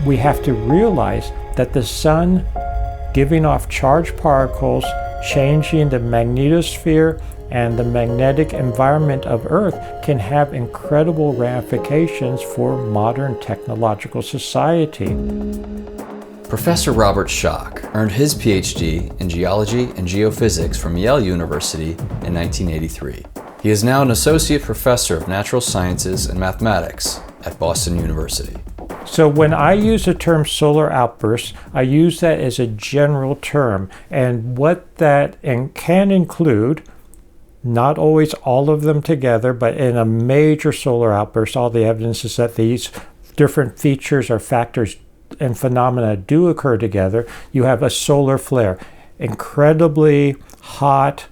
we have to realize that the sun giving off charged particles, changing the magnetosphere and the magnetic environment of Earth can have incredible ramifications for modern technological society. Professor Robert Schoch earned his Ph.D. in Geology and Geophysics from Yale University in 1983. He is now an Associate Professor of Natural Sciences and Mathematics at Boston University. So when I use the term solar outburst, I use that as a general term, and what that can include, not always all of them together, but in a major solar outburst, all the evidence is that these different features or factors and phenomena do occur together. You have a solar flare, incredibly hot,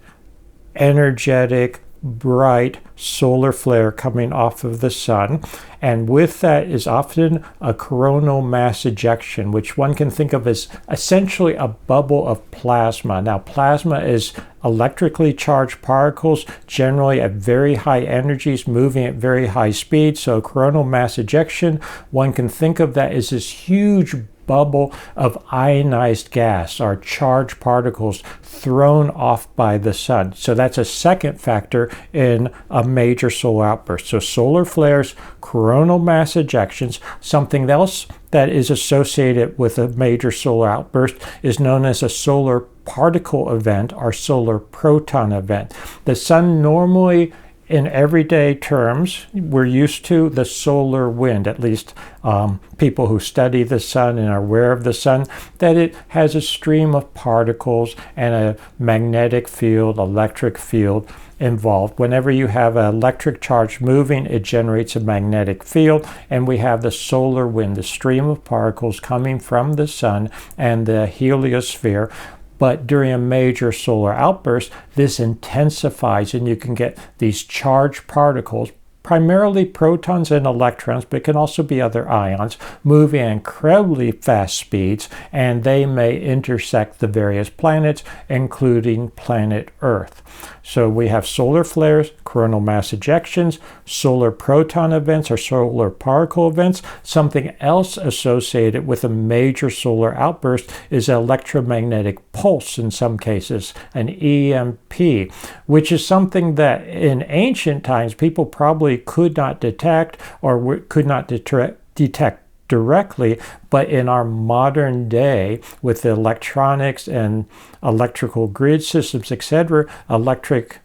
energetic, bright solar flare coming off of the sun, and with that is often a coronal mass ejection, which one can think of as essentially a bubble of plasma. Now, plasma is electrically charged particles, generally at very high energies, moving at very high speed. So coronal mass ejection, one can think of that as this huge bubble of ionized gas or charged particles thrown off by the sun. So that's a second factor in a major solar outburst. So solar flares, coronal mass ejections. Something else that is associated with a major solar outburst is known as a solar particle event or solar proton event. The sun normally, in everyday terms, we're used to the solar wind, at least people who study the sun and are aware of the sun, that it has a stream of particles and a magnetic field, electric field involved. Whenever you have an electric charge moving, it generates a magnetic field, and we have the solar wind, the stream of particles coming from the sun and the heliosphere. But during a major solar outburst, this intensifies and you can get these charged particles, primarily protons and electrons, but it can also be other ions, moving at incredibly fast speeds, and they may intersect the various planets, including planet Earth. So we have solar flares, coronal mass ejections, solar proton events or solar particle events. Something else associated with a major solar outburst is an electromagnetic pulse in some cases, an EMP, which is something that in ancient times people probably could not detect or could not detect directly, but in our modern day with the electronics and electrical grid systems, etc., electromagnetic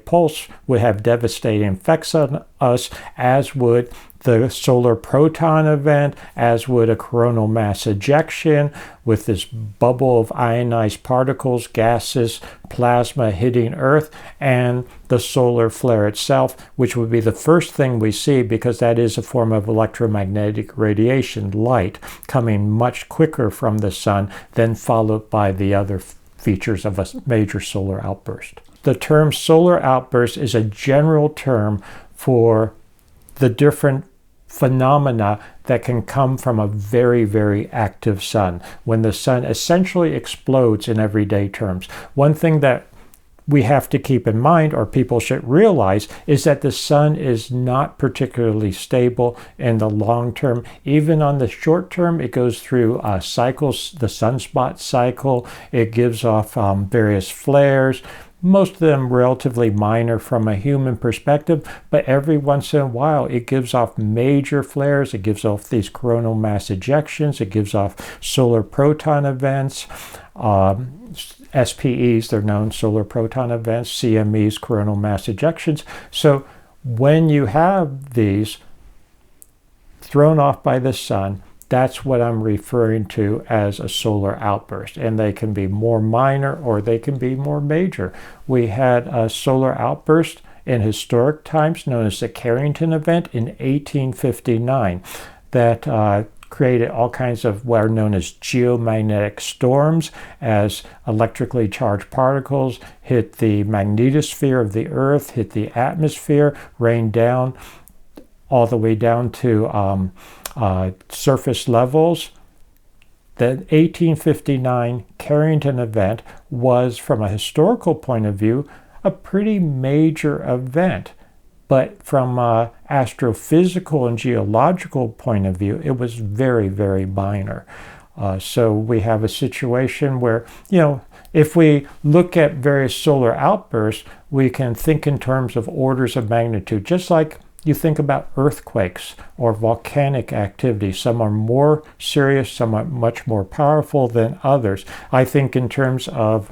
pulse would have devastating effects on us, as would the solar proton event, as would a coronal mass ejection with this bubble of ionized particles, gases, plasma hitting Earth, and the solar flare itself, which would be the first thing we see because that is a form of electromagnetic radiation, light, coming much quicker from the sun, then followed by the other features of a major solar outburst. The term solar outburst is a general term for the different phenomena that can come from a very, very active sun, when the sun essentially explodes in everyday terms. One thing that we have to keep in mind, or people should realize, is that the sun is not particularly stable in the long term. Even on the short term, it goes through cycles, the sunspot cycle. It gives off various flares, most of them relatively minor from a human perspective, but every once in a while it gives off major flares. It gives off these coronal mass ejections. It gives off solar proton events. SPEs, they're known, solar proton events, CMEs, coronal mass ejections. So when you have these thrown off by the sun, that's what I'm referring to as a solar outburst. And they can be more minor or they can be more major. We had a solar outburst in historic times known as the Carrington event in 1859 that created all kinds of what are known as geomagnetic storms, as electrically charged particles hit the magnetosphere of the Earth, hit the atmosphere, rained down all the way down to surface levels. The 1859 Carrington event was, from a historical point of view, a pretty major event. But from an astrophysical and geological point of view, it was very, very minor. So we have a situation where, if we look at various solar outbursts, we can think in terms of orders of magnitude, just like you think about earthquakes or volcanic activity. Some are more serious, some are much more powerful than others. I think in terms of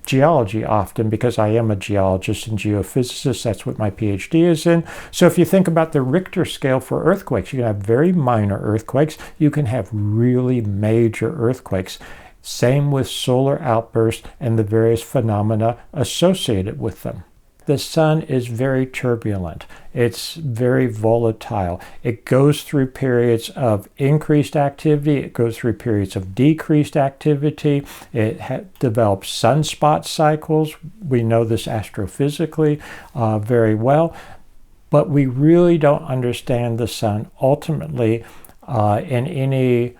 geology often, because I am a geologist and geophysicist. That's what my Ph.D. is in. So if you think about the Richter scale for earthquakes, you can have very minor earthquakes. You can have really major earthquakes. Same with solar outbursts and the various phenomena associated with them. The sun is very turbulent. It's very volatile. It goes through periods of increased activity. It goes through periods of decreased activity. It develops sunspot cycles. We know this astrophysically very well. But we really don't understand the sun ultimately in any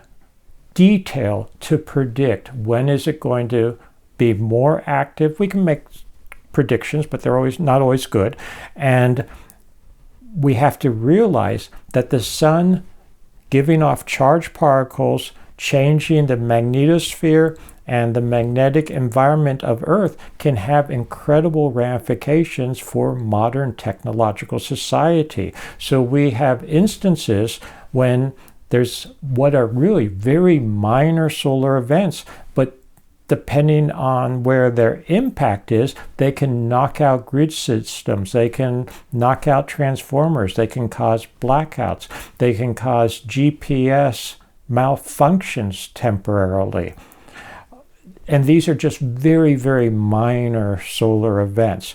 detail to predict when is it going to be more active. We can make predictions, but they're not always good. And we have to realize that the sun giving off charged particles, changing the magnetosphere and the magnetic environment of Earth can have incredible ramifications for modern technological society. So we have instances when there's what are really very minor solar events, but depending on where their impact is, they can knock out grid systems, they can knock out transformers, they can cause blackouts, they can cause GPS malfunctions temporarily. And these are just very, very minor solar events.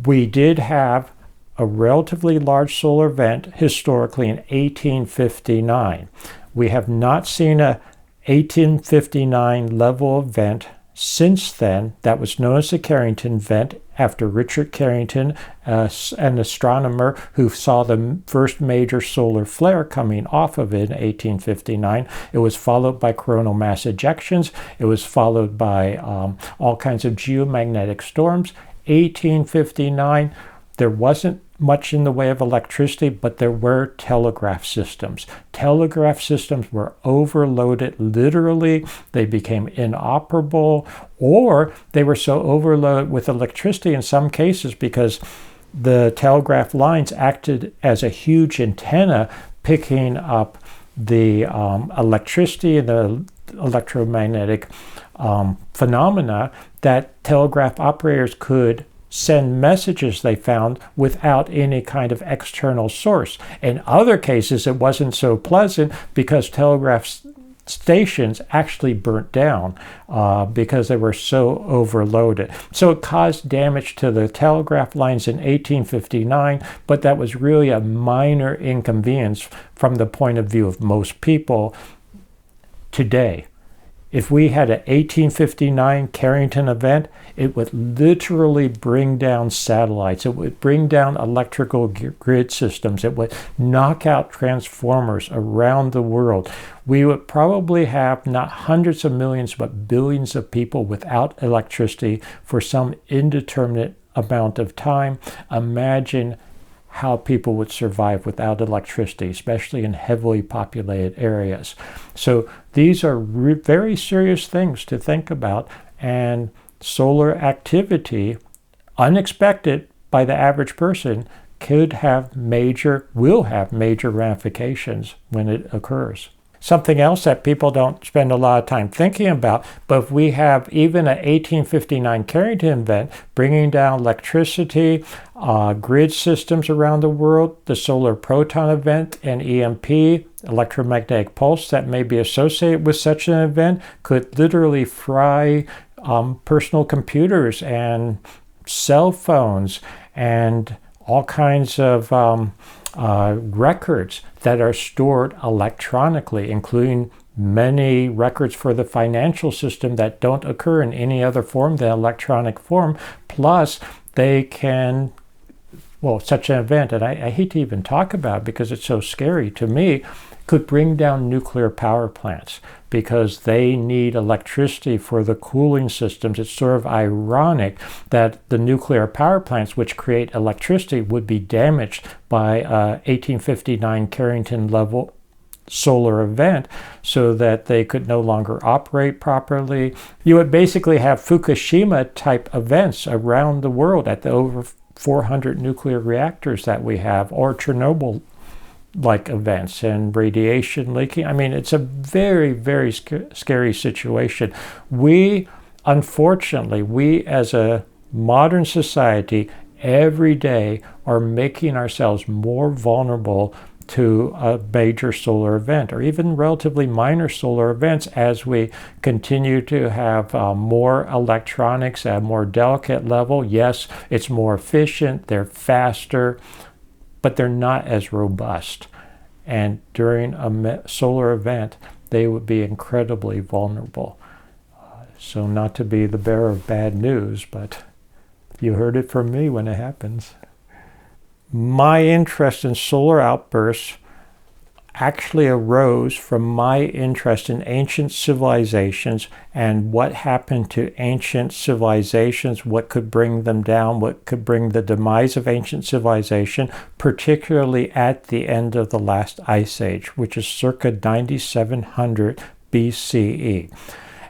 We did have a relatively large solar event historically in 1859. We have not seen a 1859 level event since then. That was known as the Carrington event after Richard Carrington, an astronomer who saw the first major solar flare coming off of it in 1859. It was followed by coronal mass ejections. It was followed by all kinds of geomagnetic storms. 1859, there wasn't much in the way of electricity, but there were telegraph systems. Telegraph systems were overloaded literally. They became inoperable, or they were so overloaded with electricity in some cases because the telegraph lines acted as a huge antenna picking up the electricity and the electromagnetic phenomena that telegraph operators could send messages they found without any kind of external source. In other cases, it wasn't so pleasant because telegraph stations actually burnt down because they were so overloaded. So it caused damage to the telegraph lines in 1859, but that was really a minor inconvenience from the point of view of most people today. If we had an 1859 Carrington event, it would literally bring down satellites. It would bring down electrical grid systems. It would knock out transformers around the world. We would probably have not hundreds of millions, but billions of people without electricity for some indeterminate amount of time. Imagine how people would survive without electricity, especially in heavily populated areas. So these are very serious things to think about, and solar activity, unexpected by the average person, will have major ramifications when it occurs. Something else that people don't spend a lot of time thinking about, but if we have even an 1859 Carrington event bringing down electricity, grid systems around the world, the solar proton event and EMP, electromagnetic pulse that may be associated with such an event could literally fry personal computers and cell phones and all kinds of records that are stored electronically, including many records for the financial system that don't occur in any other form than electronic form. Plus, they can, such an event, and I hate to even talk about it because it's so scary to me, could bring down nuclear power plants. because they need electricity for the cooling systems. It's sort of ironic that the nuclear power plants, which create electricity, would be damaged by a 1859 Carrington level solar event so that they could no longer operate properly. You would basically have Fukushima type events around the world at the over 400 nuclear reactors that we have, or Chernobyl like events and radiation leaking. I mean, it's a very, very scary situation. Unfortunately, we as a modern society every day are making ourselves more vulnerable to a major solar event, or even relatively minor solar events, as we continue to have more electronics at a more delicate level. Yes, it's more efficient, they're faster, but they're not as robust. And during a solar event, they would be incredibly vulnerable. So not to be the bearer of bad news, but you heard it from me when it happens. My interest in solar outbursts actually arose from my interest in ancient civilizations and what happened to ancient civilizations, what could bring them down, what could bring the demise of ancient civilization, particularly at the end of the last ice age, which is circa 9700 BCE.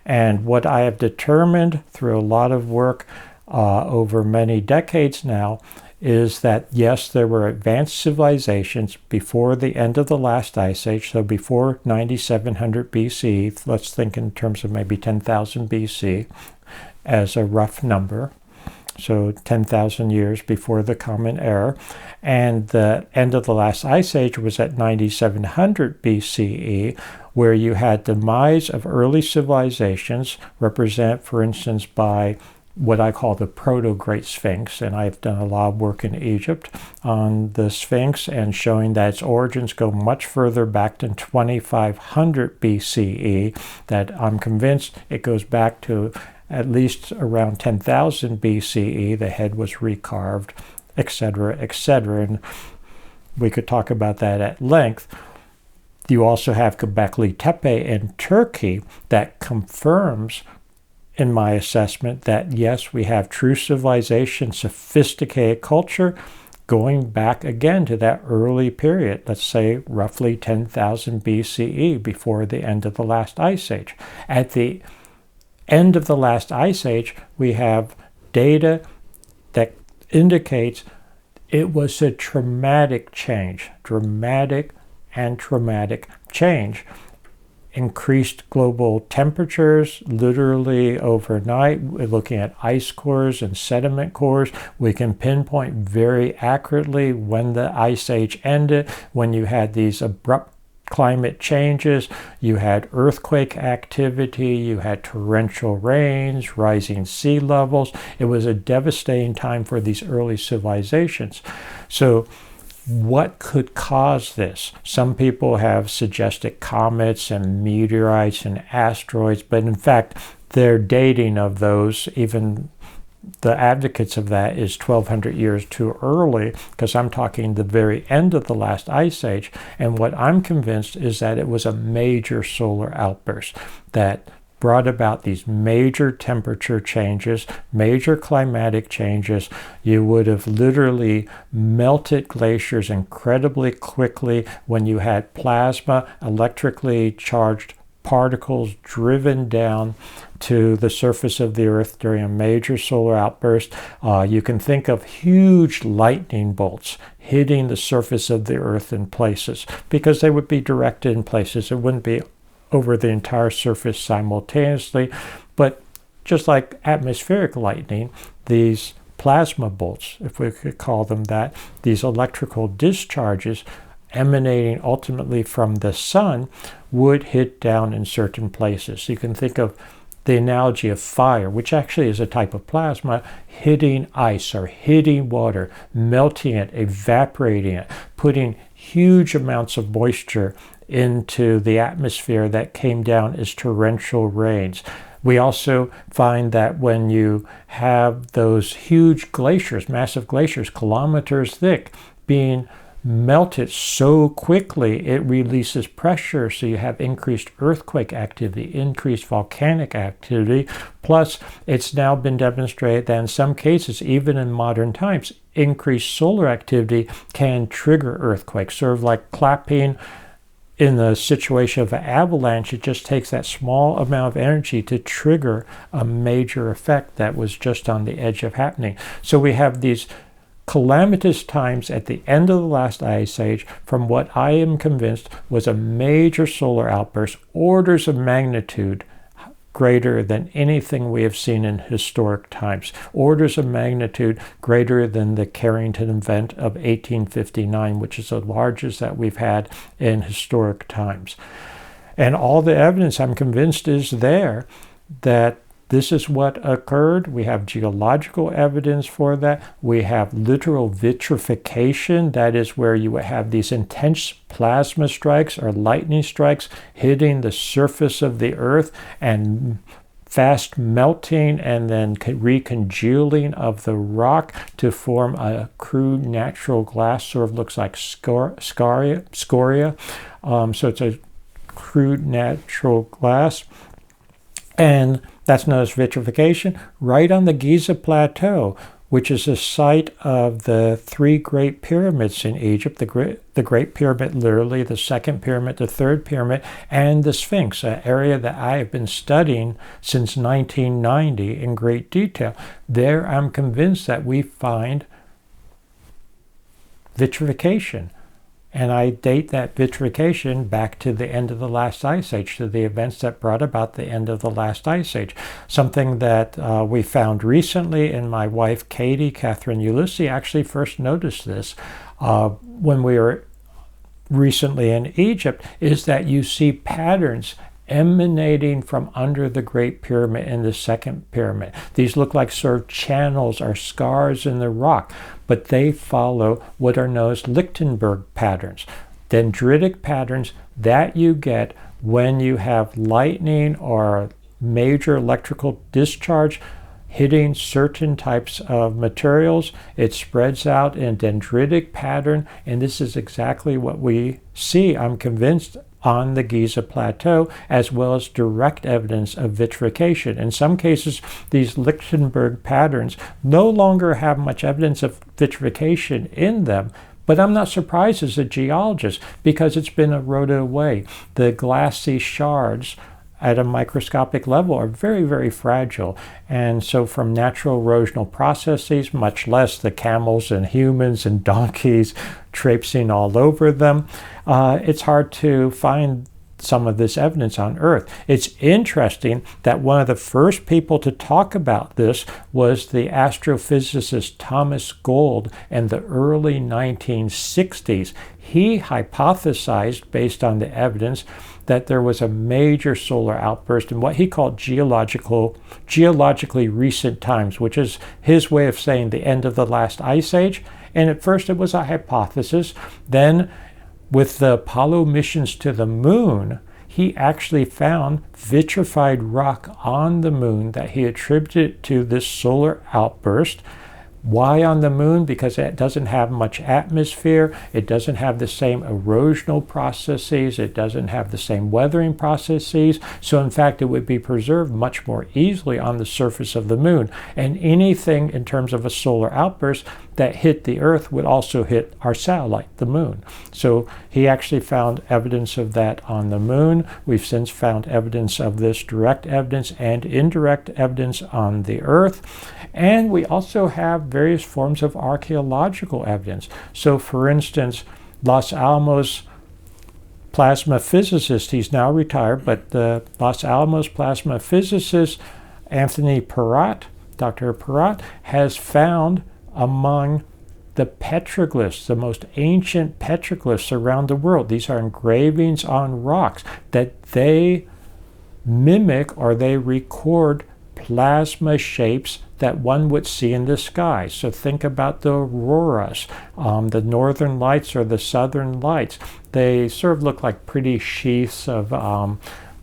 And what I have determined through a lot of work over many decades now is that, yes, there were advanced civilizations before the end of the last ice age, so before 9700 BC, let's think in terms of maybe 10,000 BC as a rough number, so 10,000 years before the Common Era, and the end of the last ice age was at 9700 BCE, where you had demise of early civilizations, represented, for instance, by what I call the Proto-Great Sphinx, and I've done a lot of work in Egypt on the Sphinx and showing that its origins go much further back than 2500 BCE, that I'm convinced it goes back to at least around 10,000 BCE. The head was recarved, etc., etc., and we could talk about that at length. You also have Göbekli Tepe in Turkey that confirms, in my assessment, that yes, we have true civilization, sophisticated culture, going back again to that early period, let's say roughly 10,000 BCE, before the end of the last ice age. At the end of the last ice age, we have data that indicates it was a traumatic change, dramatic change. Increased global temperatures literally overnight. We're looking at ice cores and sediment cores. We can pinpoint very accurately when the ice age ended, when you had these abrupt climate changes, you had earthquake activity, you had torrential rains, rising sea levels. It was a devastating time for these early civilizations. So what could cause this? Some people have suggested comets and meteorites and asteroids, but in fact, their dating of those, even the advocates of that, is 1200 years too early, because I'm talking the very end of the last ice age. And what I'm convinced is that it was a major solar outburst that brought about these major temperature changes, major climatic changes. You would have literally melted glaciers incredibly quickly when you had plasma, electrically charged particles driven down to the surface of the Earth during a major solar outburst. You can think of huge lightning bolts hitting the surface of the Earth in places, because they would be directed in places. It wouldn't be over the entire surface simultaneously, but just like atmospheric lightning, these plasma bolts, if we could call them that, these electrical discharges emanating ultimately from the sun, would hit down in certain places. You can think of the analogy of fire, which actually is a type of plasma, hitting ice or hitting water, melting it, evaporating it, putting huge amounts of moisture into the atmosphere that came down as torrential rains. We also find that when you have those huge glaciers, massive glaciers, kilometers thick, being melt it so quickly it releases pressure, so you have increased earthquake activity, increased volcanic activity. Plus, it's now been demonstrated that in some cases, even in modern times, increased solar activity can trigger earthquakes, sort of like clapping. In the situation of an avalanche, it just takes that small amount of energy to trigger a major effect that was just on the edge of happening. So we have these calamitous times at the end of the last ice age from what I am convinced was a major solar outburst, orders of magnitude greater than anything we have seen in historic times, orders of magnitude greater than the Carrington event of 1859, which is the largest that we've had in historic times. And all the evidence, I'm convinced, is there that this is what occurred. We have geological evidence for that. We have literal vitrification. That is where you would have these intense plasma strikes or lightning strikes hitting the surface of the earth and fast melting and then recongealing of the rock to form a crude natural glass, sort of looks like scoria. So it's a crude natural glass. And that's known as vitrification, right on the Giza Plateau, which is the site of the three Great Pyramids in Egypt, the Great Pyramid, literally, the Second Pyramid, the Third Pyramid, and the Sphinx, an area that I have been studying since 1990 in great detail. There, I'm convinced that we find vitrification. And I date that vitrification back to the end of the last ice age, to the events that brought about the end of the last ice age. Something that we found recently, and my wife, Catherine Ulysses, actually first noticed this when we were recently in Egypt, is that you see patterns emanating from under the Great Pyramid and the Second Pyramid. These look like sort of channels or scars in the rock, but they follow what are known as Lichtenberg patterns, dendritic patterns that you get when you have lightning or major electrical discharge hitting certain types of materials. It spreads out in dendritic pattern, and this is exactly what we see, I'm convinced, on the Giza Plateau, as well as direct evidence of vitrification. In some cases, these Lichtenberg patterns no longer have much evidence of vitrification in them, but I'm not surprised as a geologist because it's been eroded away. The glassy shards at a microscopic level are very, very fragile. And so from natural erosional processes, much less the camels and humans and donkeys traipsing all over them, it's hard to find some of this evidence on Earth. It's interesting that one of the first people to talk about this was the astrophysicist Thomas Gold in the early 1960s. He hypothesized, based on the evidence, that there was a major solar outburst in what he called geologically recent times, which is his way of saying the end of the last ice age. And at first it was a hypothesis. Then, with the Apollo missions to the moon, he actually found vitrified rock on the moon that he attributed to this solar outburst. Why on the moon? Because it doesn't have much atmosphere, it doesn't have the same erosional processes, it doesn't have the same weathering processes, so in fact it would be preserved much more easily on the surface of the moon. And anything in terms of a solar outburst that hit the Earth would also hit our satellite, the moon. So he actually found evidence of that on the moon. We've since found evidence of this, direct evidence and indirect evidence on the Earth. And we also have various forms of archaeological evidence. So for instance, Los Alamos plasma physicist, he's now retired, but the Los Alamos plasma physicist, Anthony Peratt, Dr. Peratt, has found among the petroglyphs, the most ancient petroglyphs around the world. These are engravings on rocks that they mimic or they record plasma shapes that one would see in the sky. So think about the auroras, the northern lights or the southern lights. They sort of look like pretty sheaths of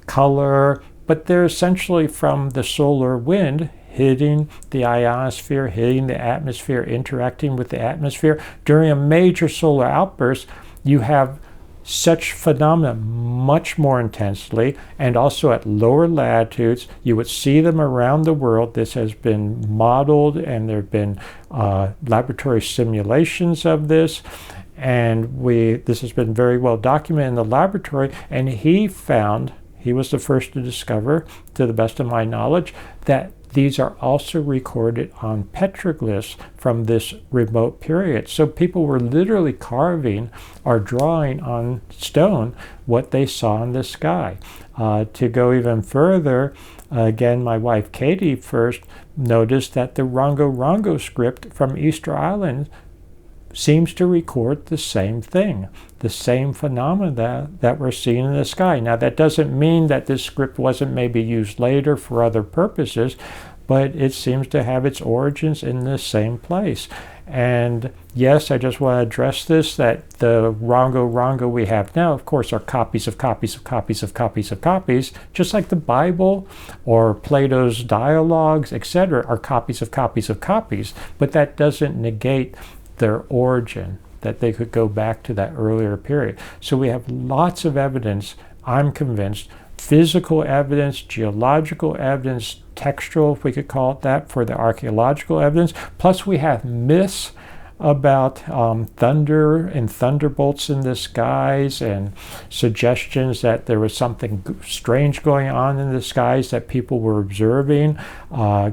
color, but they're essentially from the solar wind hitting the ionosphere, hitting the atmosphere, interacting with the atmosphere. During a major solar outburst, you have such phenomena much more intensely, and also at lower latitudes. You would see them around the world. This has been modeled, and there have been laboratory simulations of this, and this has been very well documented in the laboratory. And he was the first to discover, to the best of my knowledge, that these are also recorded on petroglyphs from this remote period. So people were literally carving or drawing on stone what they saw in the sky. To go even further, again, my wife Katie first noticed that the Rongo script from Easter Island seems to record the same thing, the same phenomena that we're seeing in the sky. Now, that doesn't mean that this script wasn't maybe used later for other purposes, but it seems to have its origins in the same place. And yes, I just want to address this, that the Rongo we have now, of course, are copies of copies of copies of copies of copies, just like the Bible or Plato's dialogues, etc., are copies of copies of copies, but that doesn't negate their origin, that they could go back to that earlier period. So we have lots of evidence, I'm convinced, physical evidence, geological evidence, textual, if we could call it that, for the archaeological evidence. Plus we have myths about thunder and thunderbolts in the skies, and suggestions that there was something strange going on in the skies that people were observing,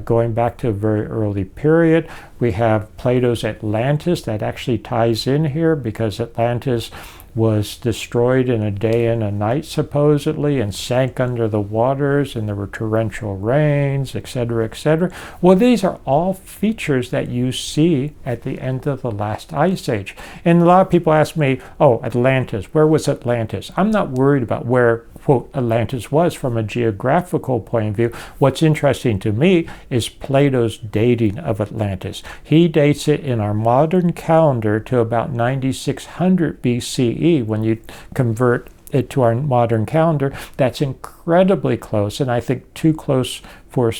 going back to a very early period. We have Plato's Atlantis that actually ties in here, because Atlantis was destroyed in a day and a night, supposedly, and sank under the waters, and there were torrential rains, etc., etc. Well, these are all features that you see at the end of the last ice age. And a lot of people ask me, oh, Atlantis, where was Atlantis? I'm not worried about where, quote, Atlantis was from a geographical point of view. What's interesting to me is Plato's dating of Atlantis. He dates it in our modern calendar to about 9600 BCE. When you convert it to our modern calendar, that's incredibly close, and I think too close for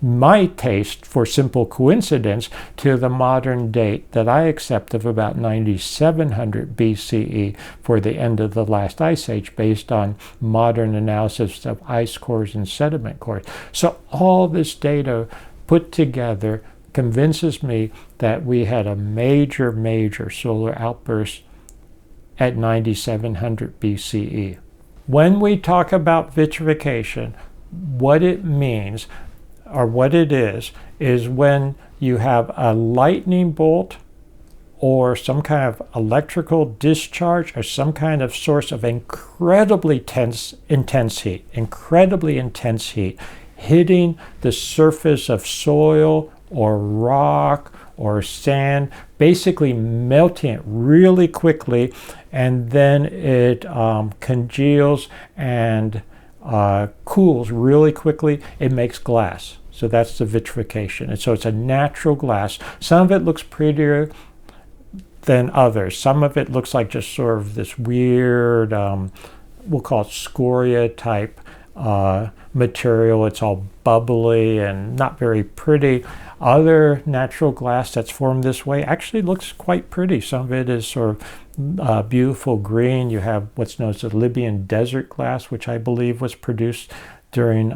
my taste, for simple coincidence, to the modern date that I accept of about 9700 BCE for the end of the last ice age, based on modern analysis of ice cores and sediment cores. So all this data put together convinces me that we had a major solar outburst at 9700 BCE. When we talk about vitrification, what it means, or what it is when you have a lightning bolt or some kind of electrical discharge or some kind of source of incredibly intense heat hitting the surface of soil or rock or sand, basically melting it really quickly, and then it congeals and cools really quickly. It makes glass. So that's the vitrification. And so it's a natural glass. Some of it looks prettier than others. Some of it looks like just sort of this weird, we'll call it scoria type material. It's all bubbly and not very pretty. Other natural glass that's formed this way actually looks quite pretty. Some of it is sort of beautiful green. You have what's known as the Libyan desert glass, which I believe was produced during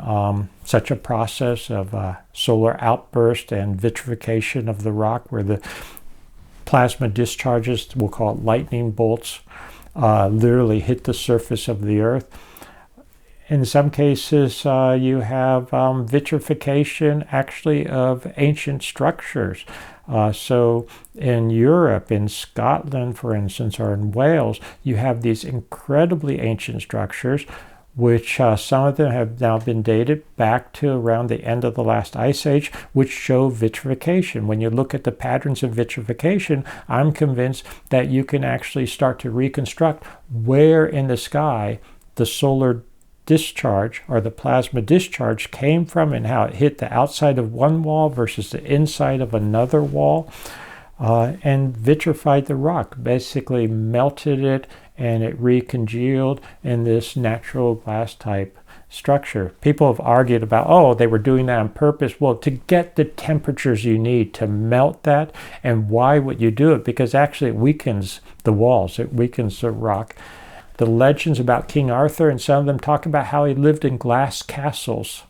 such a process of solar outburst and vitrification of the rock, where the plasma discharges, we'll call it lightning bolts, literally hit the surface of the earth. In some cases, you have vitrification actually of ancient structures. So in Europe, in Scotland, for instance, or in Wales, you have these incredibly ancient structures, which some of them have now been dated back to around the end of the last ice age, which show vitrification. When you look at the patterns of vitrification, I'm convinced that you can actually start to reconstruct where in the sky the solar discharge or the plasma discharge came from, and how it hit the outside of one wall versus the inside of another wall, and vitrified the rock, basically melted it, and it recongealed in this natural glass type structure. People have argued about, oh, they were doing that on purpose. Well, to get the temperatures you need to melt that. And why would you do it? Because actually it weakens the walls, it weakens the rock. The legends about King Arthur, and some of them talk about how he lived in glass castles.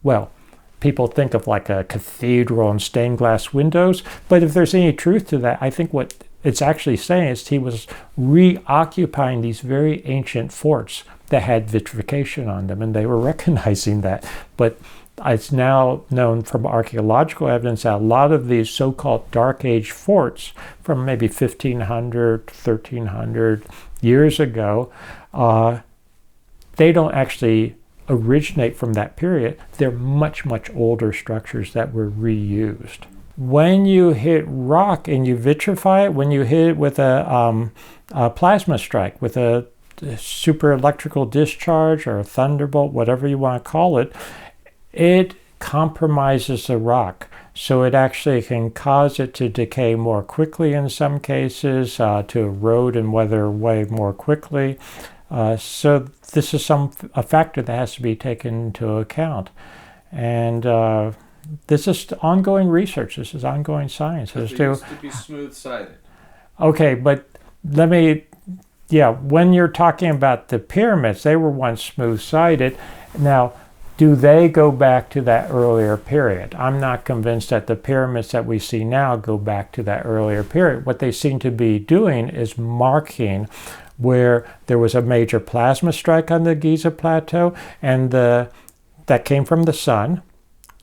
Well, people think of like a cathedral and stained glass windows, but if there's any truth to that, I think what it's actually saying is he was reoccupying these very ancient forts that had vitrification on them, and they were recognizing that. But it's now known from archaeological evidence that a lot of these so-called Dark Age forts from maybe 1500, 1300 years ago, they don't actually originate from that period. They're much, much older structures that were reused. When you hit rock and you vitrify it, when you hit it with a plasma strike, with a super electrical discharge or a thunderbolt, whatever you want to call it, it compromises the rock. So it actually can cause it to decay more quickly in some cases, to erode and weather away more quickly. So this is a factor that has to be taken into account. And this is ongoing research. This is ongoing science. It used to be smooth-sided. Okay, but when you're talking about the pyramids, they were once smooth-sided. Now, do they go back to that earlier period? I'm not convinced that the pyramids that we see now go back to that earlier period. What they seem to be doing is marking where there was a major plasma strike on the Giza Plateau, and that came from the sun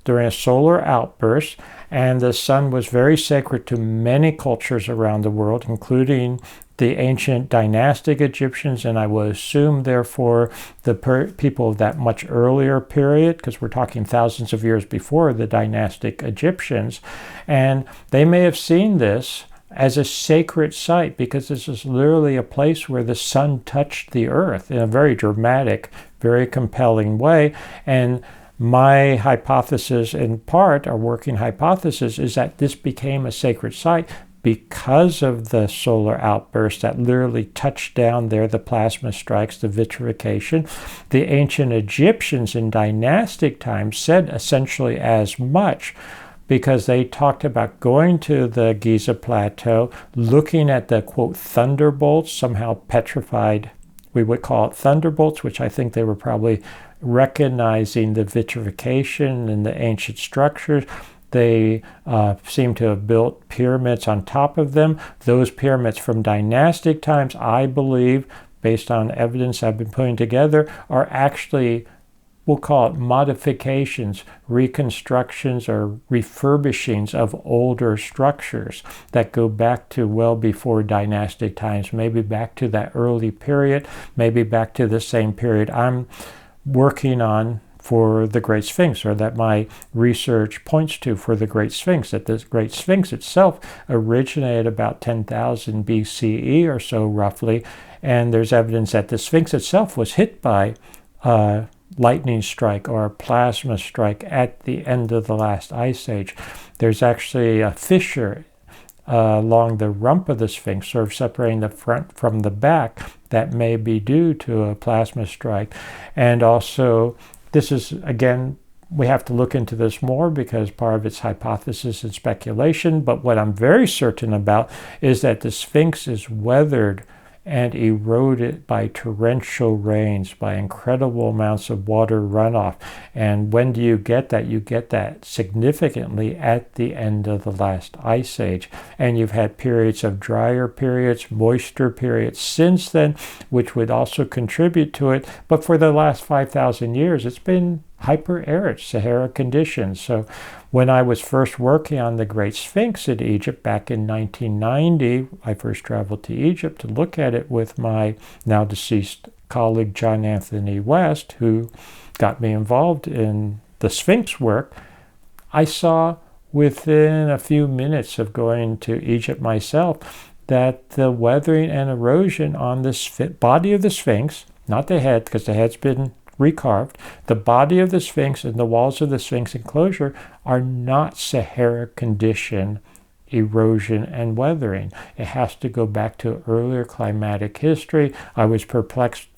during a solar outburst, and the sun was very sacred to many cultures around the world, including the ancient dynastic Egyptians, and I would assume, therefore, the people of that much earlier period, because we're talking thousands of years before the dynastic Egyptians, and they may have seen this as a sacred site, because this is literally a place where the sun touched the earth in a very dramatic, very compelling way. And my hypothesis, in part, our working hypothesis, is that this became a sacred site because of the solar outburst that literally touched down there, the plasma strikes, the vitrification. The ancient Egyptians in dynastic times said essentially as much, because they talked about going to the Giza Plateau, looking at the, quote, thunderbolts, somehow petrified, we would call it thunderbolts, which I think they were probably recognizing the vitrification in the ancient structures. They seem to have built pyramids on top of them. Those pyramids from dynastic times, I believe, based on evidence I've been putting together, are actually, we'll call it modifications, reconstructions, or refurbishings of older structures that go back to well before dynastic times, maybe back to that early period, maybe back to the same period I'm working on for the Great Sphinx, or that my research points to for the Great Sphinx, that the Great Sphinx itself originated about 10,000 BCE or so roughly, and there's evidence that the Sphinx itself was hit by a lightning strike or a plasma strike at the end of the last ice age. There's actually a fissure along the rump of the Sphinx, sort of separating the front from the back, that may be due to a plasma strike. And also, this is, again, we have to look into this more because part of it's hypothesis and speculation, but what I'm very certain about is that the Sphinx is weathered and eroded by torrential rains, by incredible amounts of water runoff. And when do you get that? You get that significantly at the end of the last ice age. And you've had periods of drier periods, moisture periods since then, which would also contribute to it. But for the last 5,000 years, it's been hyper-arid Sahara conditions. So when I was first working on the Great Sphinx in Egypt back in 1990, I first traveled to Egypt to look at it with my now deceased colleague John Anthony West, who got me involved in the Sphinx work. I saw within a few minutes of going to Egypt myself that the weathering and erosion on the body of the Sphinx, not the head, because the head's been recarved, the body of the Sphinx and the walls of the Sphinx enclosure are not Sahara condition erosion and weathering. It has to go back to earlier climatic history. I was perplexed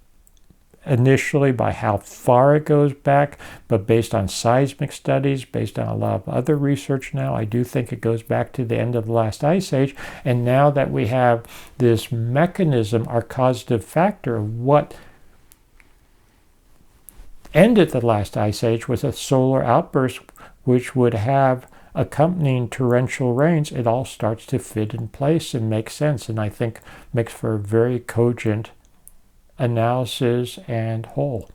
initially by how far it goes back, but based on seismic studies, based on a lot of other research now, I do think it goes back to the end of the last ice age. And now that we have this mechanism, our causative factor of what ended the last ice age was a solar outburst, which would have accompanying torrential rains, it all starts to fit in place and make sense, and I think makes for a very cogent analysis and whole.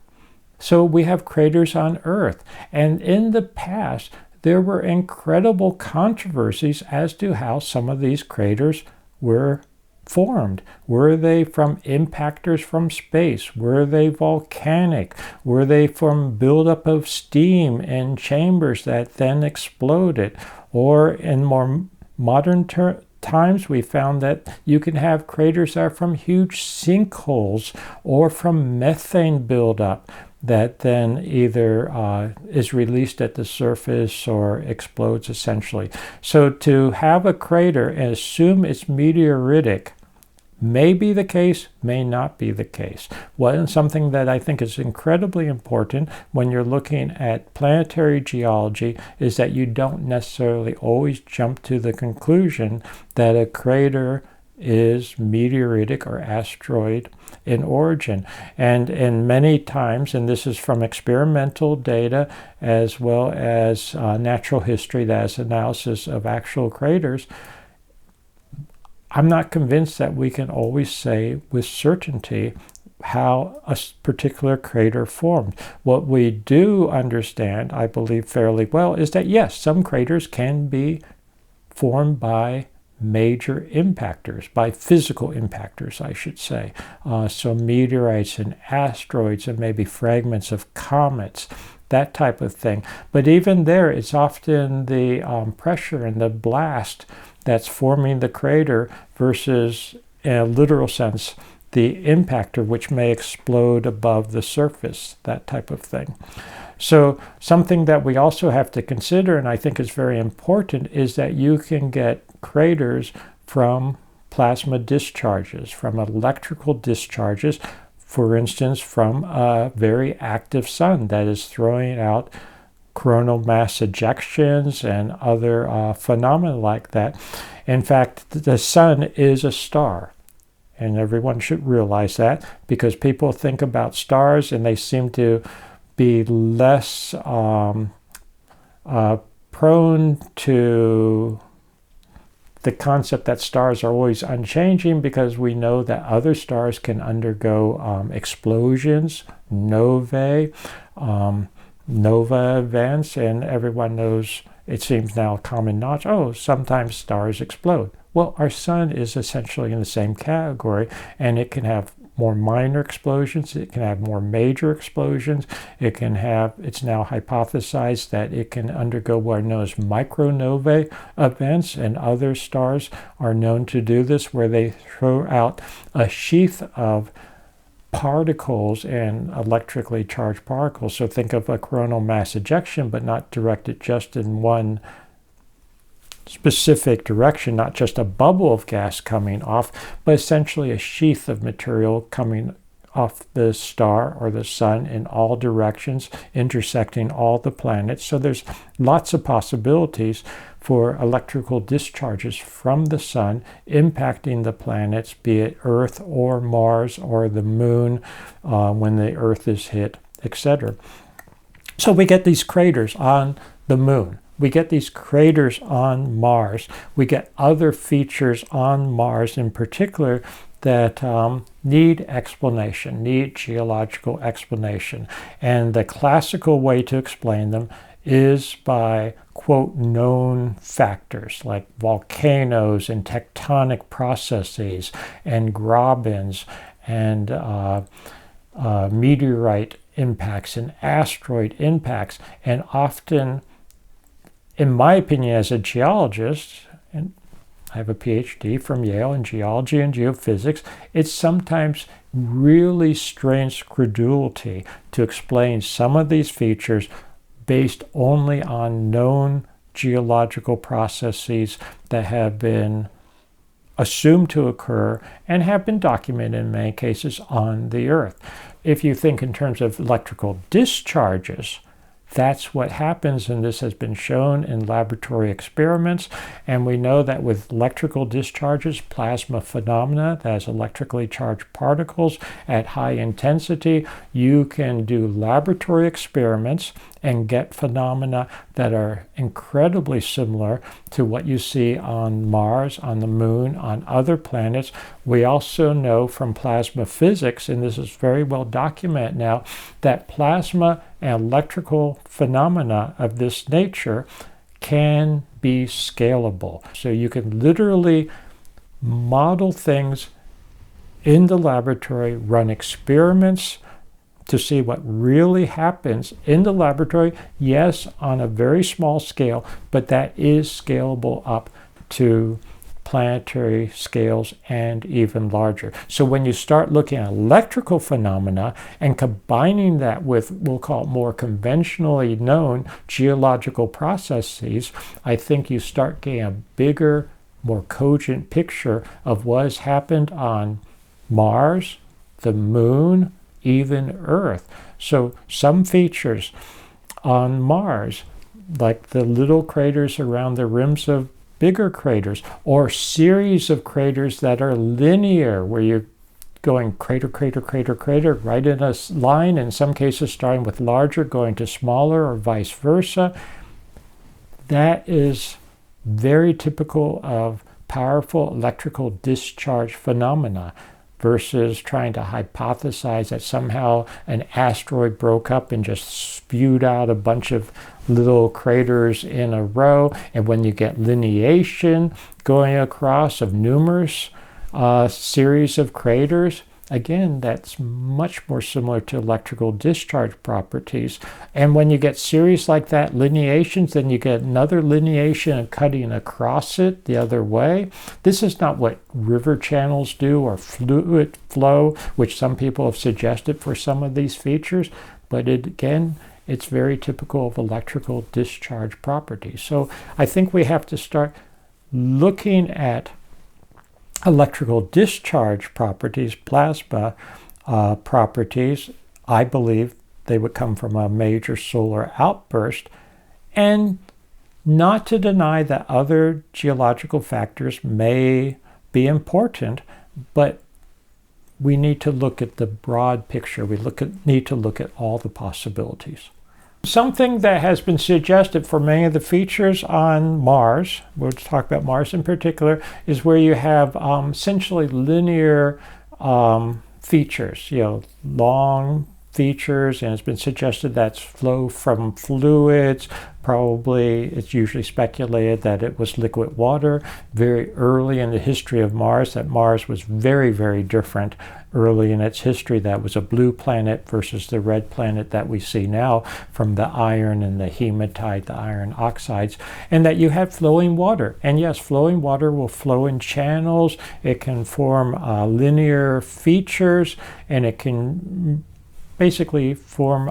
So we have craters on Earth, and in the past there were incredible controversies as to how some of these craters were formed. Were they from impactors from space? Were they volcanic? Were they from buildup of steam in chambers that then exploded? Or in more modern times, we found that you can have craters that are from huge sinkholes or from methane buildup that then either is released at the surface or explodes essentially. So to have a crater and assume it's meteoritic may be the case, may not be the case. Well, something that I think is incredibly important when you're looking at planetary geology is that you don't necessarily always jump to the conclusion that a crater is meteoritic or asteroid in origin. And many times, and this is from experimental data as well as natural history that has analysis of actual craters, I'm not convinced that we can always say with certainty how a particular crater formed. What we do understand, I believe fairly well, is that yes, some craters can be formed by major impactors, by physical impactors, I should say. So meteorites and asteroids and maybe fragments of comets, that type of thing. But even there, it's often the pressure and the blast that's forming the crater versus, in a literal sense, the impactor, which may explode above the surface, that type of thing. So something that we also have to consider, and I think is very important, is that you can get craters from plasma discharges, from electrical discharges, for instance, from a very active sun that is throwing out coronal mass ejections and other phenomena like that. In fact, the sun is a star. And everyone should realize that, because people think about stars and they seem to be less prone to the concept that stars are always unchanging, because we know that other stars can undergo explosions, novae, nova events, and everyone knows, it seems now common knowledge, sometimes stars explode. Well, our sun is essentially in the same category, and it can have more minor explosions, it can have more major explosions, it's now hypothesized that it can undergo what are known as micronovae events, and other stars are known to do this, where they throw out a sheath of particles and electrically charged particles. So think of a coronal mass ejection, but not directed just in one specific direction, not just a bubble of gas coming off, but essentially a sheath of material coming off the star or the sun in all directions, intersecting all the planets. So there's lots of possibilities for electrical discharges from the sun impacting the planets, be it Earth or Mars or the moon when the Earth is hit, etc. So we get these craters on the moon. We get these craters on Mars. We get other features on Mars in particular that need explanation, need geological explanation. And the classical way to explain them is by, quote, known factors like volcanoes and tectonic processes and grabens and meteorite impacts and asteroid impacts. And often, in my opinion, as a geologist, and I have a Ph.D. from Yale in geology and geophysics, it sometimes really strains credulity to explain some of these features based only on known geological processes that have been assumed to occur and have been documented in many cases on the Earth. If you think in terms of electrical discharges, that's what happens, and this has been shown in laboratory experiments. And we know that with electrical discharges, plasma phenomena, that is electrically charged particles at high intensity, you can do laboratory experiments and get phenomena that are incredibly similar to what you see on Mars, on the Moon, on other planets. We also know from plasma physics, and this is very well documented now, that plasma and electrical phenomena of this nature can be scalable. So you can literally model things in the laboratory, run experiments to see what really happens in the laboratory. Yes, on a very small scale, but that is scalable up to planetary scales and even larger. So when you start looking at electrical phenomena and combining that with, we'll call it more conventionally known geological processes, I think you start getting a bigger, more cogent picture of what has happened on Mars, the Moon, even Earth. So some features on Mars, like the little craters around the rims of bigger craters, or series of craters that are linear, where you're going crater, crater, crater, crater, right in a line, in some cases starting with larger, going to smaller, or vice versa. That is very typical of powerful electrical discharge phenomena, versus trying to hypothesize that somehow an asteroid broke up and just spewed out a bunch of little craters in a row. And when you get lineation going across of numerous series of craters, again, that's much more similar to electrical discharge properties. And when you get series like that, lineations, then you get another lineation and cutting across it the other way. This is not what river channels do, or fluid flow, which some people have suggested for some of these features. But again, it's very typical of electrical discharge properties. So I think we have to start looking at electrical discharge properties, plasma properties. I believe they would come from a major solar outburst, and not to deny that other geological factors may be important, but we need to look at the broad picture. We need to look at all the possibilities. Something that has been suggested for many of the features on Mars, we'll talk about Mars in particular, is where you have essentially linear features, long features, and it's been suggested that's flow from fluids. Probably, it's usually speculated that it was liquid water very early in the history of Mars, that Mars was very, very different early in its history. That was a blue planet versus the red planet that we see now from the iron and the hematite, the iron oxides, and that you have flowing water. And yes, flowing water will flow in channels. It can form linear features, and it can basically form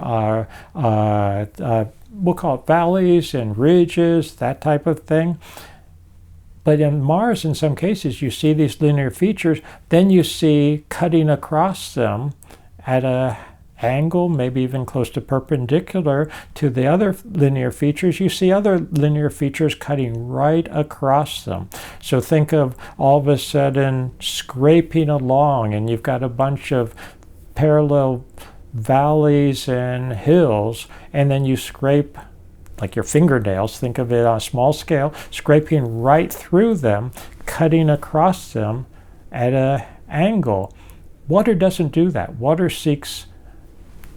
we'll call it valleys and ridges, that type of thing. But in Mars, in some cases, you see these linear features, then you see cutting across them at an angle, maybe even close to perpendicular to the other linear features. You see other linear features cutting right across them. So think of all of a sudden scraping along, and you've got a bunch of parallel valleys and hills, and then you scrape like your fingernails, think of it on a small scale, scraping right through them, cutting across them at an angle. Water doesn't do that. Water seeks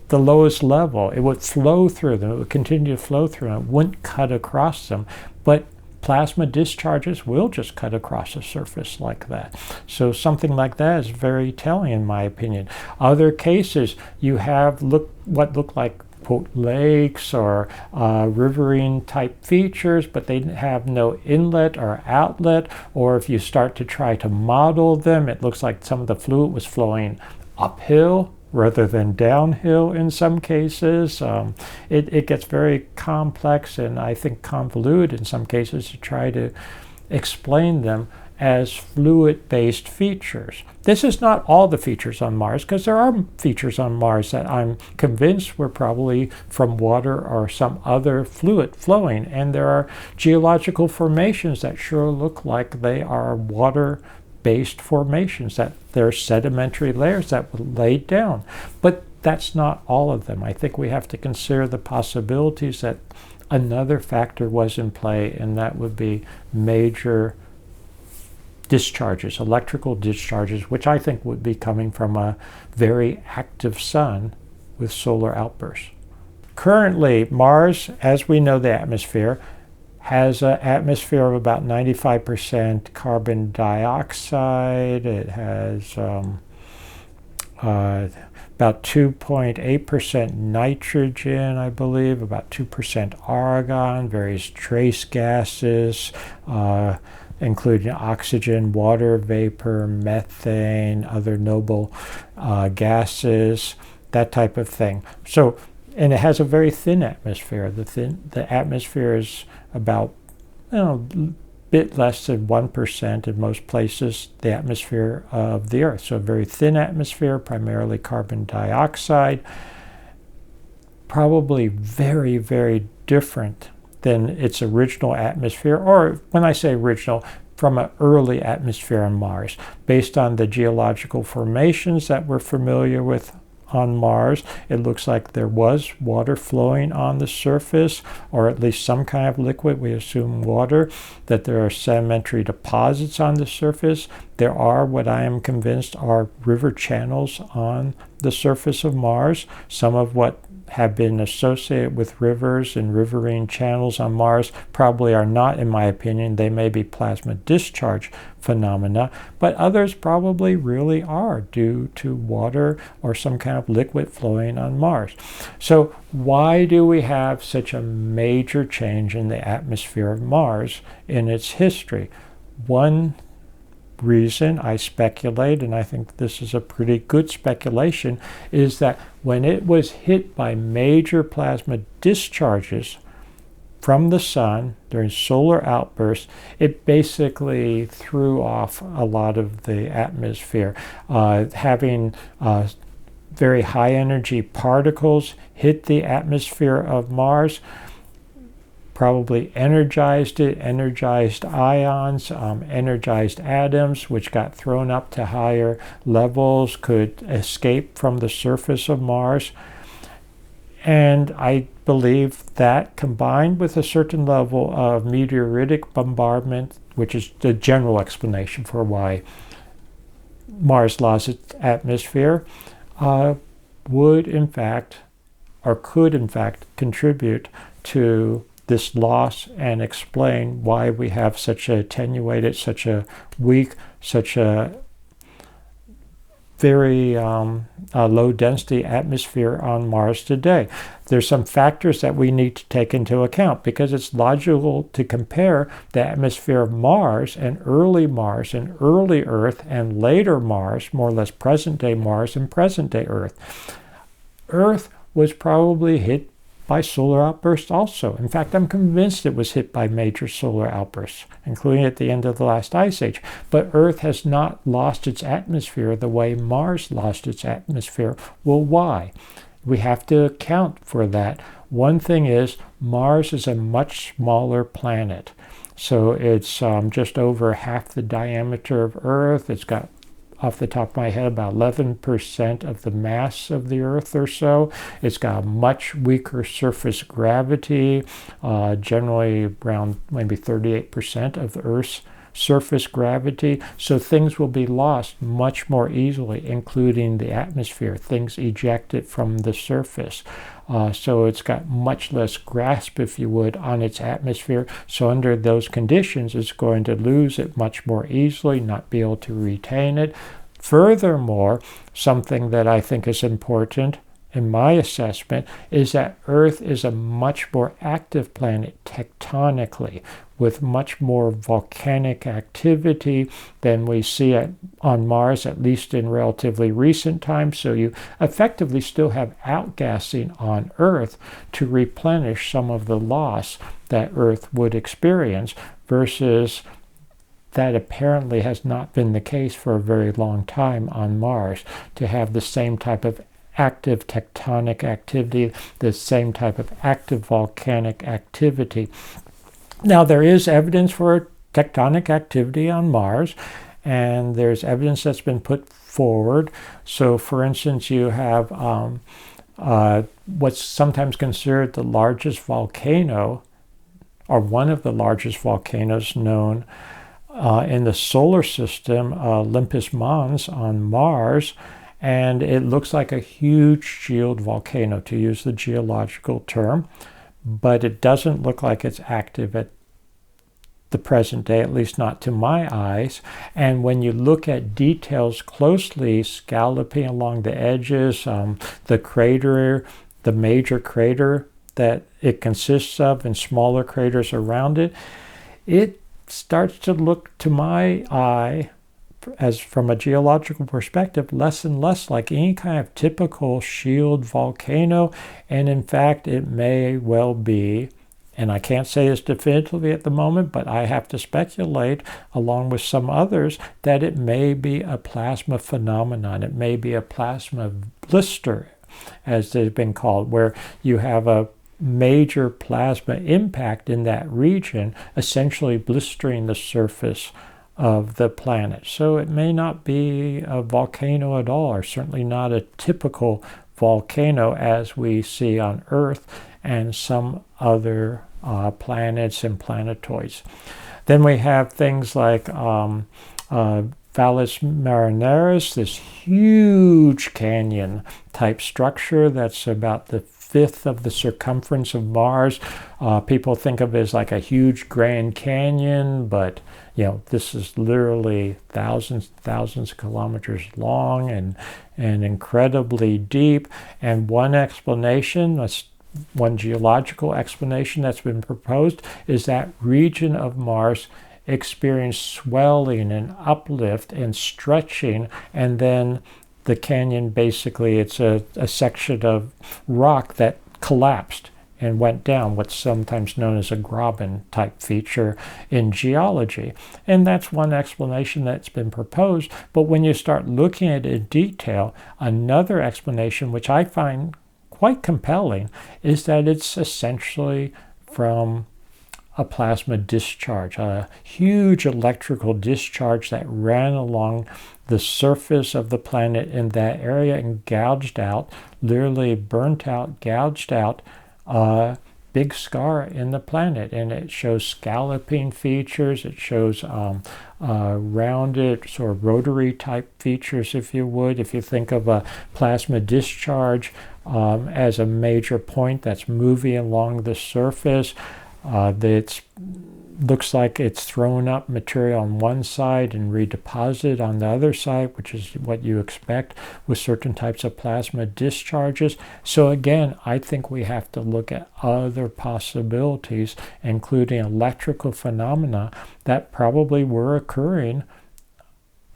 the lowest level. It would flow through them. It would continue to flow through them. It wouldn't cut across them. But plasma discharges will just cut across a surface like that. So something like that is very telling, in my opinion. Other cases, you have what look like quote lakes or riverine type features, but they have no inlet or outlet. Or if you start to try to model them, it looks like some of the fluid was flowing uphill rather than downhill in some cases. It gets very complex and I think convoluted in some cases to try to explain them. as fluid-based features. This is not all the features on Mars, because there are features on Mars that I'm convinced were probably from water or some other fluid flowing, and there are geological formations that sure look like they are water-based formations, that they're sedimentary layers that were laid down. But that's not all of them. I think we have to consider the possibilities that another factor was in play, and that would be major discharges, electrical discharges, which I think would be coming from a very active sun with solar outbursts. Currently, Mars, as we know the atmosphere, has an atmosphere of about 95% carbon dioxide. It has about 2.8% nitrogen, I believe, about 2% argon, various trace gases, including oxygen, water vapor, methane, other noble gases, that type of thing. So, and it has a very thin atmosphere. The atmosphere is about, bit less than 1% in most places, the atmosphere of the Earth. So a very thin atmosphere, primarily carbon dioxide, probably very, very different than its original atmosphere, or when I say original, from an early atmosphere on Mars, based on the geological formations that we're familiar with on Mars. It looks like there was water flowing on the surface, or at least some kind of liquid, we assume water, that there are sedimentary deposits on the surface. There are, what I am convinced, are river channels on the surface of Mars. Some of what have been associated with rivers and riverine channels on Mars probably are not, in my opinion. They may be plasma discharge phenomena, but others probably really are due to water or some kind of liquid flowing on Mars. So why do we have such a major change in the atmosphere of Mars in its history? One reason I speculate, and I think this is a pretty good speculation, is that when it was hit by major plasma discharges from the sun during solar outbursts, it basically threw off a lot of the atmosphere. Having very high energy particles hit the atmosphere of Mars probably energized it, energized ions, energized atoms, which got thrown up to higher levels, could escape from the surface of Mars. And I believe that, combined with a certain level of meteoritic bombardment, which is the general explanation for why Mars lost its atmosphere, would in fact, or could in fact, contribute to this loss and explain why we have such a attenuated, such a weak, such a very low density atmosphere on Mars today. There's some factors that we need to take into account, because it's logical to compare the atmosphere of Mars and early Earth and later Mars, more or less present day Mars and present day Earth. Earth was probably hit by solar outbursts also. In fact, I'm convinced it was hit by major solar outbursts, including at the end of the last ice age. But Earth has not lost its atmosphere the way Mars lost its atmosphere. Well, why? We have to account for that. One thing is, Mars is a much smaller planet. So it's just over half the diameter of Earth. It's got, off the top of my head, about 11% of the mass of the Earth or so. It's got a much weaker surface gravity, generally around maybe 38% of the Earth's surface gravity. So things will be lost much more easily, including the atmosphere, things ejected from the surface. So it's got much less grasp, if you would, on its atmosphere. So under those conditions, it's going to lose it much more easily, not be able to retain it. Furthermore, something that I think is important in my assessment is that Earth is a much more active planet tectonically, with much more volcanic activity than we see on Mars, at least in relatively recent times. So you effectively still have outgassing on Earth to replenish some of the loss that Earth would experience, versus that apparently has not been the case for a very long time on Mars, to have the same type of active tectonic activity, the same type of active volcanic activity. Now, there is evidence for tectonic activity on Mars, and there's evidence that's been put forward. So, for instance, you have what's sometimes considered the largest volcano, or one of the largest volcanoes known in the solar system, Olympus Mons on Mars, and it looks like a huge shield volcano, to use the geological term, but it doesn't look like it's active at the present day, at least not to my eyes. And when you look at details closely, scalloping along the edges, the crater, the major crater that it consists of, and smaller craters around it, it starts to look, to my eye, as from a geological perspective, less and less like any kind of typical shield volcano. And in fact, it may well be, and I can't say this definitively at the moment, but I have to speculate, along with some others, that it may be a plasma phenomenon. It may be a plasma blister, as they've been called, where you have a major plasma impact in that region, essentially blistering the surface of the planet. So it may not be a volcano at all, or certainly not a typical volcano as we see on Earth and some other planets and planetoids. Then we have things like Valles Marineris, this huge canyon type structure that's about the fifth of the circumference of Mars. People think of it as like a huge Grand Canyon, but this is literally thousands of kilometers long and incredibly deep. And one explanation, one geological explanation that's been proposed, is that region of Mars experienced swelling and uplift and stretching, and then the canyon, basically it's a section of rock that collapsed and went down, what's sometimes known as a graben type feature in geology. And that's one explanation that's been proposed. But when you start looking at it in detail, another explanation, which I find quite compelling, is that it's essentially from a plasma discharge, a huge electrical discharge that ran along the surface of the planet in that area and gouged out, literally burnt out, gouged out a big scar in the planet. And it shows scalloping features, it shows rounded sort of rotary type features, if you would. If you think of a plasma discharge as a major point that's moving along the surface, that looks like it's thrown up material on one side and redeposited on the other side, which is what you expect with certain types of plasma discharges. So again, I think we have to look at other possibilities, including electrical phenomena that probably were occurring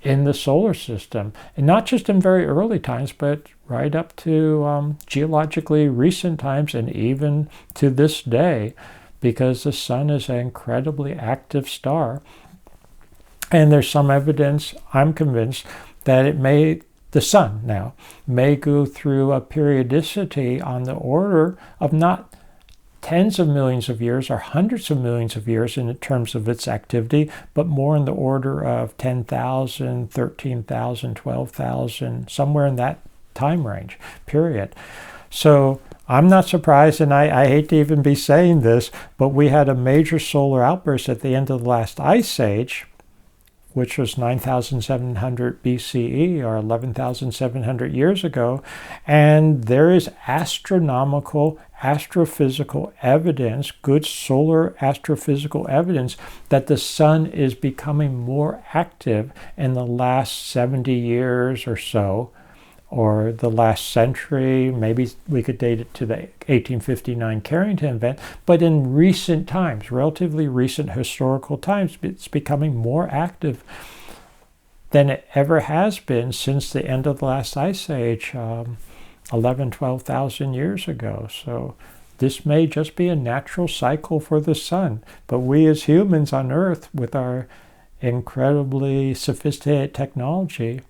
in the solar system, and not just in very early times, but right up to geologically recent times, and even to this day, because the sun is an incredibly active star. And there's some evidence, I'm convinced, that the sun now may go through a periodicity on the order of not tens of millions of years or hundreds of millions of years in terms of its activity, but more in the order of 10,000, 13,000, 12,000, somewhere in that time range period. So I'm not surprised, and I hate to even be saying this, but we had a major solar outburst at the end of the last ice age, which was 9,700 BCE, or 11,700 years ago, and there is astronomical, astrophysical evidence, good solar astrophysical evidence, that the sun is becoming more active in the last 70 years or so, or the last century. Maybe we could date it to the 1859 Carrington event, but in recent times, relatively recent historical times, it's becoming more active than it ever has been since the end of the last ice age, 12,000 years ago. So this may just be a natural cycle for the sun, but we as humans on Earth, with our incredibly sophisticated technology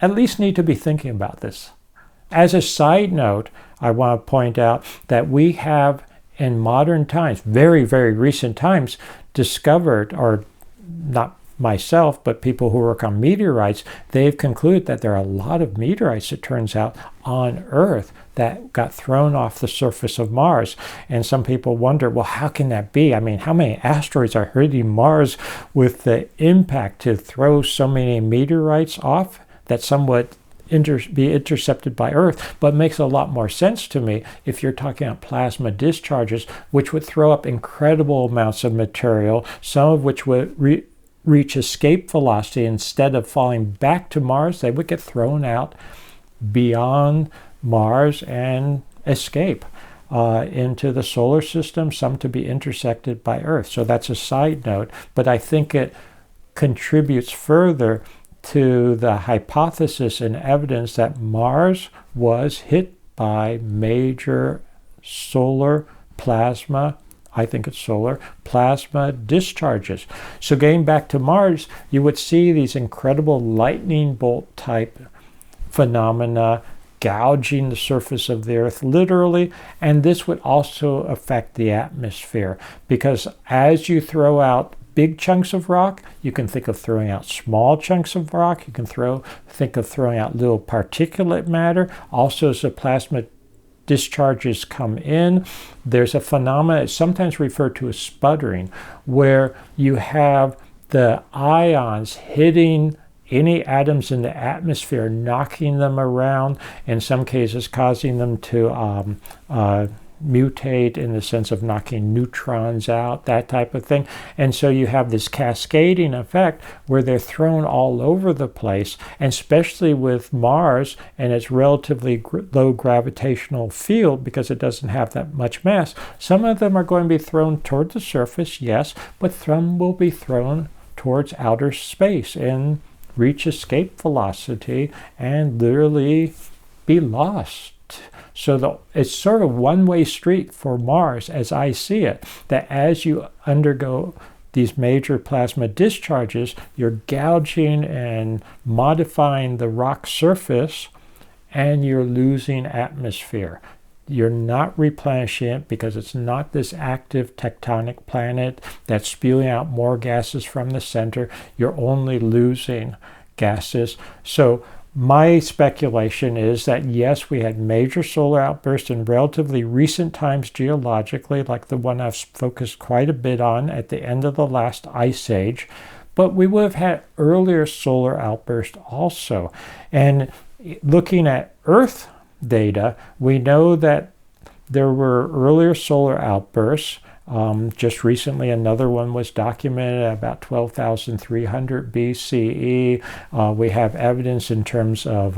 at least need to be thinking about this. As a side note, I want to point out that we have in modern times, very, very recent times, discovered, or not myself, but people who work on meteorites, they've concluded that there are a lot of meteorites, it turns out, on Earth that got thrown off the surface of Mars. And some people wonder, well, how can that be? I mean, how many asteroids are hitting Mars with the impact to throw so many meteorites off that some would be intercepted by Earth? But it makes a lot more sense to me if you're talking about plasma discharges, which would throw up incredible amounts of material, some of which would reach escape velocity. Instead of falling back to Mars, they would get thrown out beyond Mars and escape into the solar system, some to be intersected by Earth. So that's a side note, but I think it contributes further to the hypothesis and evidence that Mars was hit by major solar plasma, I think it's solar, plasma discharges. So getting back to Mars, you would see these incredible lightning bolt type phenomena gouging the surface of the Earth literally, and this would also affect the atmosphere, because as you throw out big chunks of rock, you can think of throwing out small chunks of rock, you can think of throwing out little particulate matter. Also, as the plasma discharges come in, there's a phenomenon, it's sometimes referred to as sputtering, where you have the ions hitting any atoms in the atmosphere, knocking them around, in some cases causing them to mutate in the sense of knocking neutrons out, that type of thing. And so you have this cascading effect where they're thrown all over the place, and especially with Mars and its relatively low gravitational field, because it doesn't have that much mass. Some of them are going to be thrown toward the surface, yes, but some will be thrown towards outer space and reach escape velocity and literally be lost. So it's sort of one-way street for Mars, as I see it, that as you undergo these major plasma discharges, you're gouging and modifying the rock surface, and you're losing atmosphere. You're not replenishing it because it's not this active tectonic planet that's spewing out more gases from the center. You're only losing gases. So my speculation is that yes, we had major solar outbursts in relatively recent times geologically, like the one I've focused quite a bit on at the end of the last ice age, but we would have had earlier solar outbursts also. And looking at Earth data, we know that there were earlier solar outbursts. Just recently, another one was documented at about 12,300 BCE. We have evidence in terms of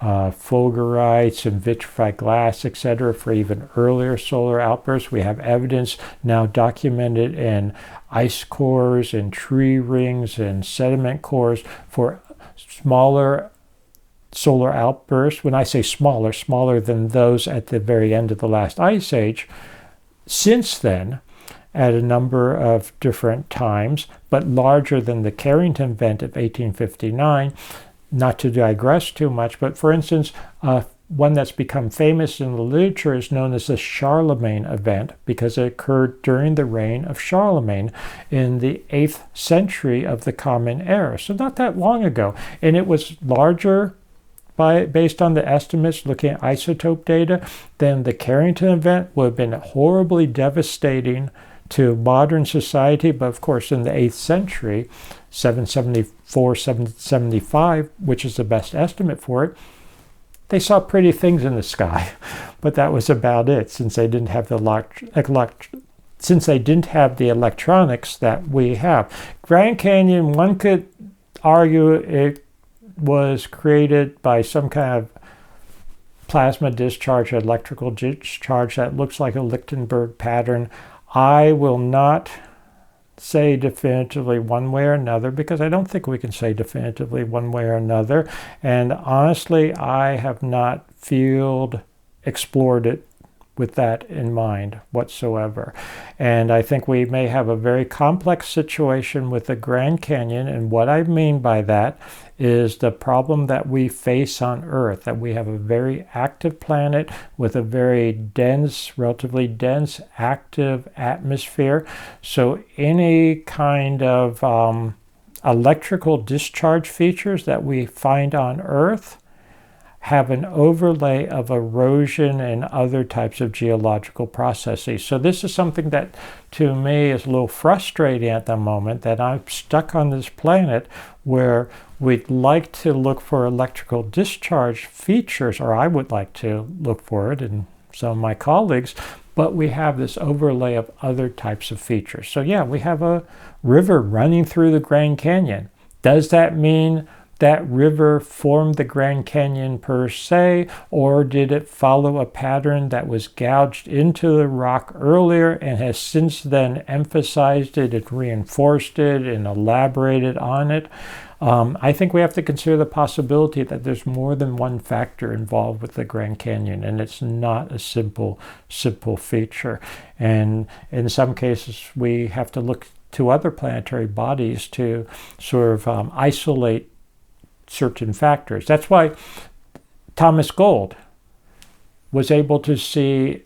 fulgurites and vitrified glass, etc., for even earlier solar outbursts. We have evidence now documented in ice cores and tree rings and sediment cores for smaller solar outbursts. When I say smaller, smaller than those at the very end of the last ice age. Since then, at a number of different times, but larger than the Carrington event of 1859. Not to digress too much, but for instance, one that's become famous in the literature is known as the Charlemagne event, because it occurred during the reign of Charlemagne in the 8th century of the Common Era, so not that long ago. And it was larger based on the estimates looking at isotope data, then the Carrington event would have been horribly devastating to modern society. But of course, in the 8th century, 774, 775, which is the best estimate for it, they saw pretty things in the sky. But that was about it, since they didn't have the electronics that we have. Grand Canyon, one could argue it was created by some kind of plasma discharge, electrical discharge that looks like a Lichtenberg pattern. I will not say definitively one way or another, because I don't think we can say definitively one way or another. And honestly, I have not explored it with that in mind whatsoever. And I think we may have a very complex situation with the Grand Canyon, and what I mean by that is the problem that we face on Earth, that we have a very active planet with a very dense, relatively dense, active atmosphere. So any kind of electrical discharge features that we find on Earth have an overlay of erosion and other types of geological processes. So this is something that to me is a little frustrating at the moment, that I'm stuck on this planet where we'd like to look for electrical discharge features, or I would like to look for it, and some of my colleagues, but we have this overlay of other types of features. So yeah, we have a river running through the Grand Canyon. Does that mean that river formed the Grand Canyon per se, or did it follow a pattern that was gouged into the rock earlier and has since then emphasized it and reinforced it and elaborated on it? I think we have to consider the possibility that there's more than one factor involved with the Grand Canyon, and it's not a simple feature. And in some cases, we have to look to other planetary bodies to sort of isolate certain factors. That's why Thomas Gold was able to see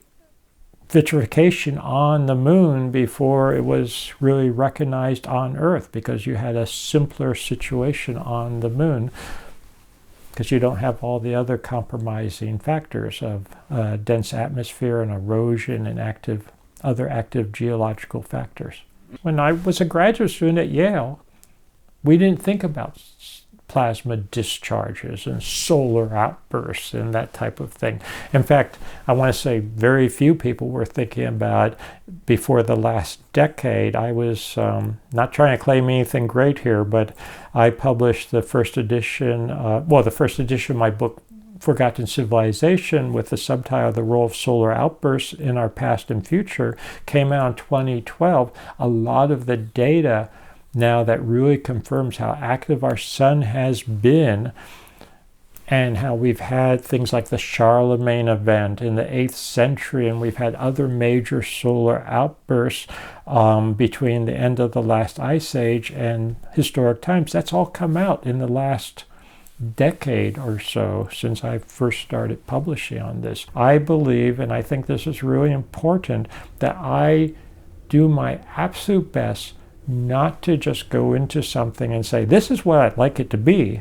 vitrification on the moon before it was really recognized on Earth, because you had a simpler situation on the moon because you don't have all the other compromising factors of dense atmosphere and erosion and other active geological factors. When I was a graduate student at Yale, we didn't think about plasma discharges and solar outbursts and that type of thing. In fact, I want to say very few people were thinking about it before the last decade. I was not trying to claim anything great here, but I published the first edition of my book, Forgotten Civilization, with the subtitle The Role of Solar Outbursts in Our Past and Future, came out in 2012. A lot of the data now that really confirms how active our sun has been and how we've had things like the Charlemagne event in the 8th century, and we've had other major solar outbursts between the end of the last ice age and historic times. That's all come out in the last decade or so since I first started publishing on this. I believe, and I think this is really important, that I do my absolute best not to just go into something and say, this is what I'd like it to be,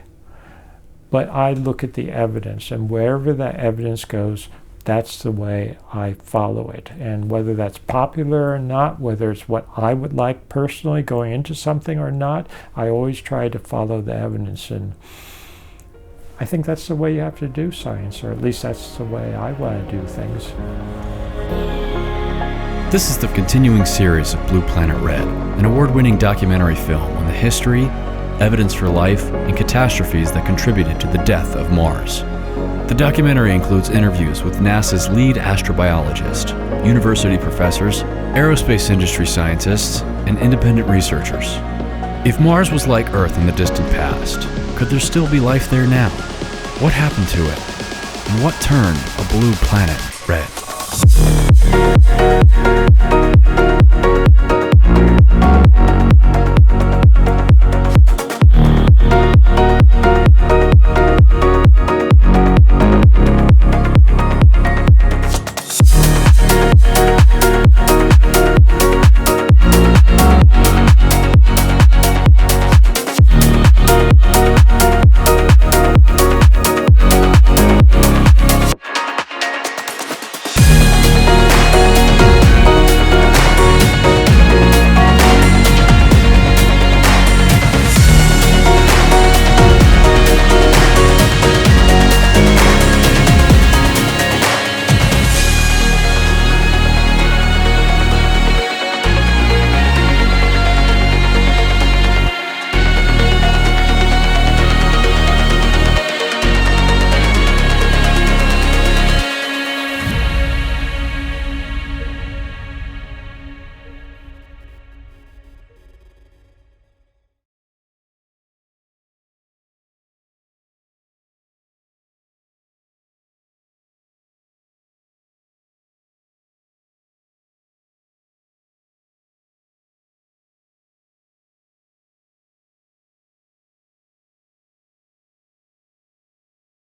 but I look at the evidence, and wherever that evidence goes, that's the way I follow it. And whether that's popular or not, whether it's what I would like personally going into something or not, I always try to follow the evidence. And I think that's the way you have to do science, or at least that's the way I want to do things. This is the continuing series of Blue Planet Red, an award-winning documentary film on the history, evidence for life, and catastrophes that contributed to the death of Mars. The documentary includes interviews with NASA's lead astrobiologist, university professors, aerospace industry scientists, and independent researchers. If Mars was like Earth in the distant past, could there still be life there now? What happened to it? And what turned a blue planet red?